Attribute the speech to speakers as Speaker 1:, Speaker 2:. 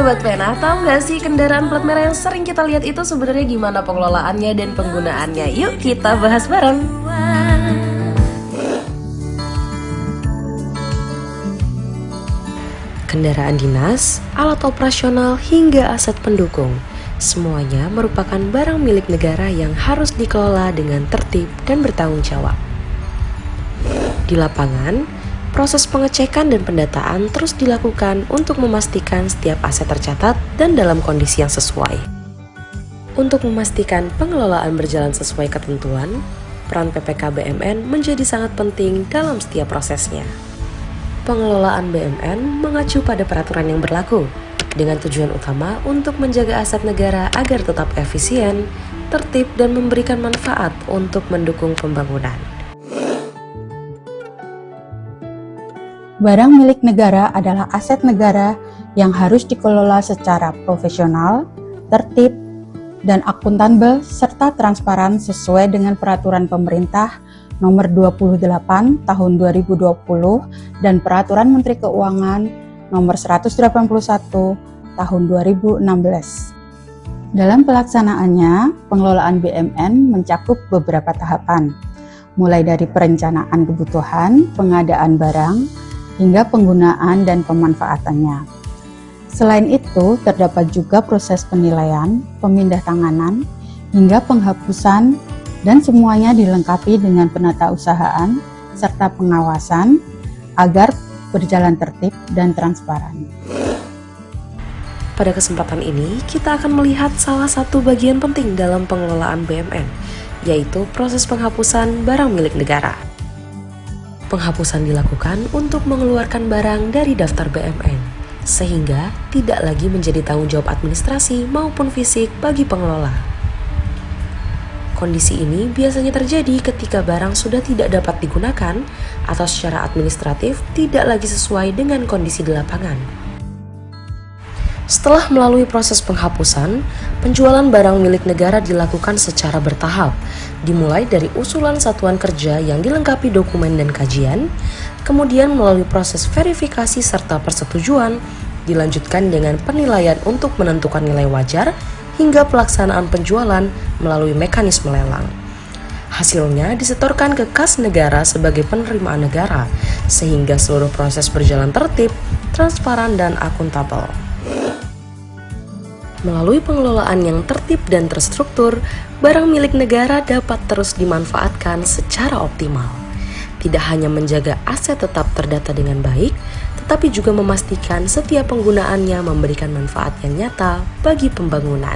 Speaker 1: Sobat Pena, tahu nggak sih kendaraan plat merah yang sering kita lihat itu sebenarnya gimana pengelolaannya dan penggunaannya? Yuk kita bahas bareng. Kendaraan dinas, alat operasional hingga aset pendukung, semuanya merupakan barang milik negara yang harus dikelola dengan tertib dan bertanggung jawab. Di lapangan, proses pengecekan dan pendataan terus dilakukan untuk memastikan setiap aset tercatat dan dalam kondisi yang sesuai. Untuk memastikan pengelolaan berjalan sesuai ketentuan, peran PPK BMN menjadi sangat penting dalam setiap prosesnya. Pengelolaan BMN mengacu pada peraturan yang berlaku, dengan tujuan utama untuk menjaga aset negara agar tetap efisien, tertib, dan memberikan manfaat untuk mendukung pembangunan.
Speaker 2: Barang milik negara adalah aset negara yang harus dikelola secara profesional, tertib, dan akuntabel serta transparan sesuai dengan peraturan pemerintah nomor 28 tahun 2020 dan peraturan Menteri Keuangan nomor 181 tahun 2016. Dalam pelaksanaannya, pengelolaan BMN mencakup beberapa tahapan, mulai dari perencanaan kebutuhan, pengadaan barang, hingga penggunaan dan pemanfaatannya. Selain itu, terdapat juga proses penilaian, pemindahantanganan, hingga penghapusan, dan semuanya dilengkapi dengan penatausahaan serta pengawasan agar berjalan tertib dan transparan.
Speaker 1: Pada kesempatan ini, kita akan melihat salah satu bagian penting dalam pengelolaan BMN, yaitu proses penghapusan barang milik negara. Penghapusan dilakukan untuk mengeluarkan barang dari daftar BMN, sehingga tidak lagi menjadi tanggung jawab administrasi maupun fisik bagi pengelola. Kondisi ini biasanya terjadi ketika barang sudah tidak dapat digunakan atau secara administratif tidak lagi sesuai dengan kondisi di lapangan. Setelah melalui proses penghapusan, penjualan barang milik negara dilakukan secara bertahap, dimulai dari usulan satuan kerja yang dilengkapi dokumen dan kajian, kemudian melalui proses verifikasi serta persetujuan, dilanjutkan dengan penilaian untuk menentukan nilai wajar, hingga pelaksanaan penjualan melalui mekanisme lelang. Hasilnya disetorkan ke kas negara sebagai penerimaan negara, sehingga seluruh proses berjalan tertib, transparan, dan akuntabel. Melalui pengelolaan yang tertib dan terstruktur, barang milik negara dapat terus dimanfaatkan secara optimal. Tidak hanya menjaga aset tetap terdata dengan baik, tetapi juga memastikan setiap penggunaannya memberikan manfaat yang nyata bagi pembangunan.